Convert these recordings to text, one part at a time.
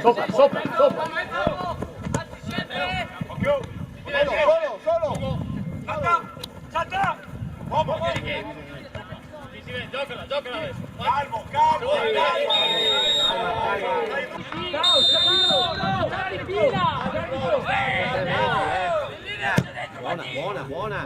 Sopra, sopra, sopra. Solo. Salta. Vamos. Giocala adesso. Calmo. Buona.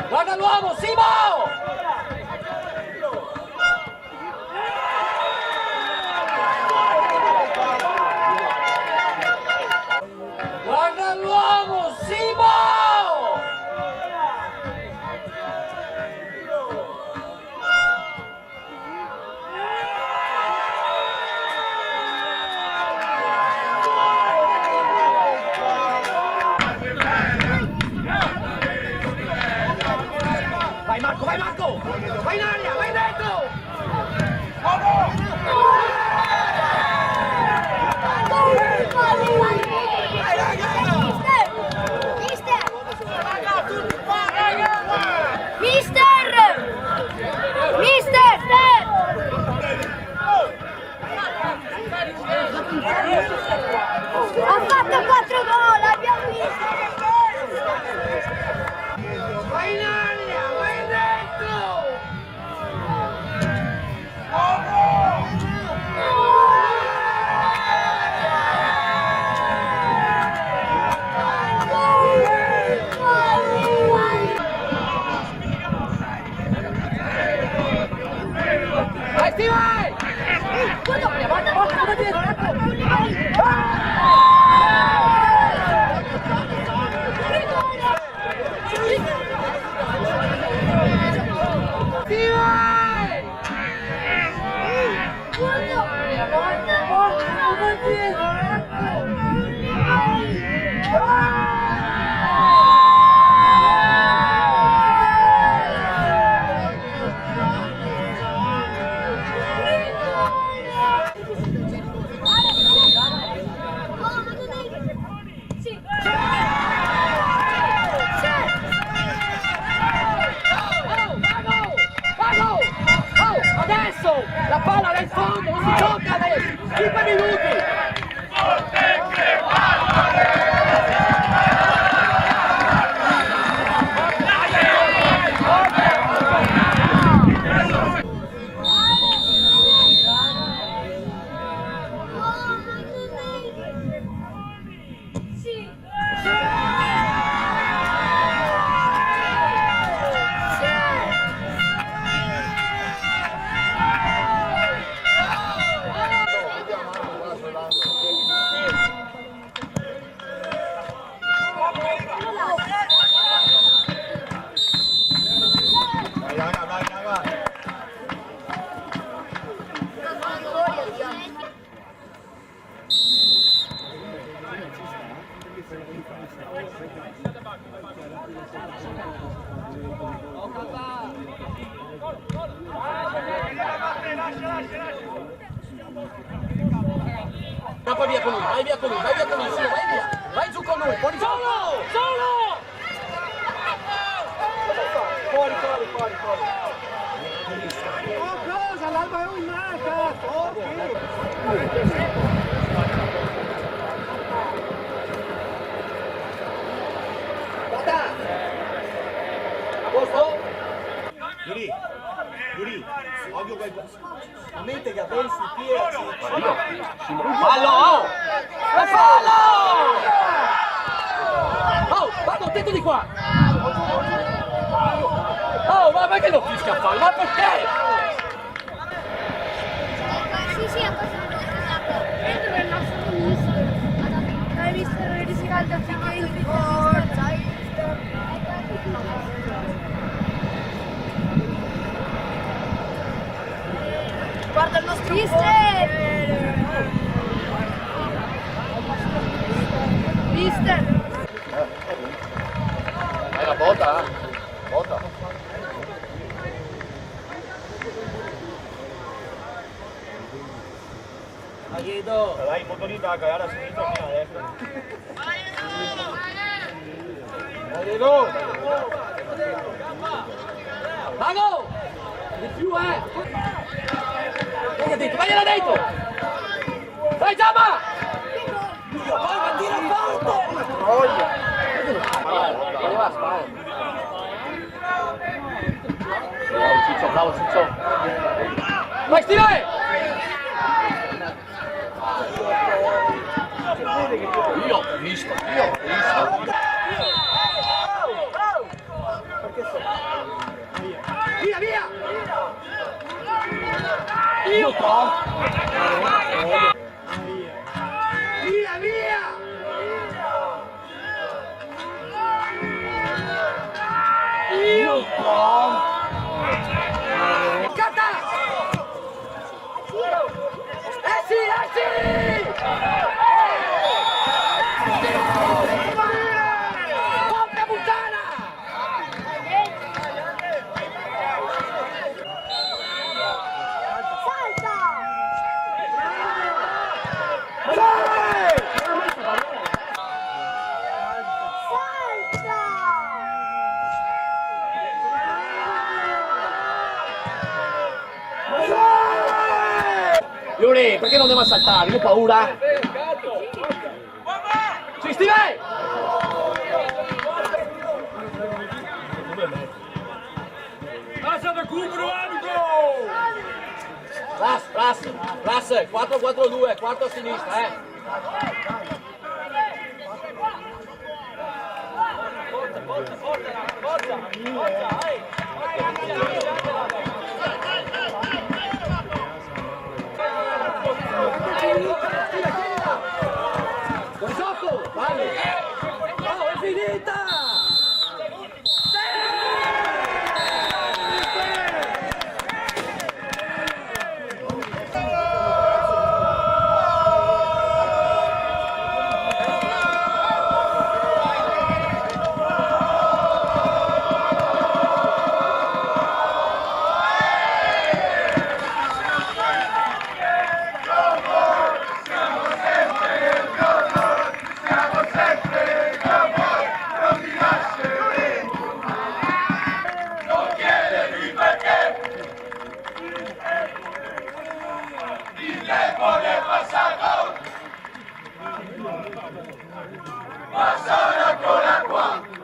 Guarda l'uomo, Simo! Guarda l'uomo, Simo! Vai Marco! Vai in aria, vai dentro! Mister! 5 minuti! Ma poi via con lui, vai via con lui, vai via con lui, su, vai via, vai giù con lui, fuori solo, solo! Fuori. Oh cosa, l'Alba è un manca, Guarda! A posto? Yuri, occhio che... Mente che pensi piedi. Fallo! Oh! E fallo! Oh, vado, attento di qua! Oh, ma perché non fischia a fallo? Ma perché? Sì, ha passato dentro il nostro commesso. Hai visto il riscaldo finché il forza, hai visto? Guarda il nostro Mister! Hai la botta? Botta. Aiedo. Dai, il motorino a cagare a sinistra fino a destra. Aiedo. Mago! Di più, Vai dentro, vai là dentro! Dai, Giamma! Vai, ma tira forte. Arriva a spalla. Bravo Ciccio. Vai, stirare! Io ho visto. Via. Io qua. Via. Io qua. Cata! Sì! Porca puttana! Yuri, perché non devo saltare? Io ho paura. Ci stive! Lascia recupero, arbitro! Ras, 4-4-2, quarto a sinistra, Buon gioco! Vai! Oh, è finita! Ma sono ancora qua!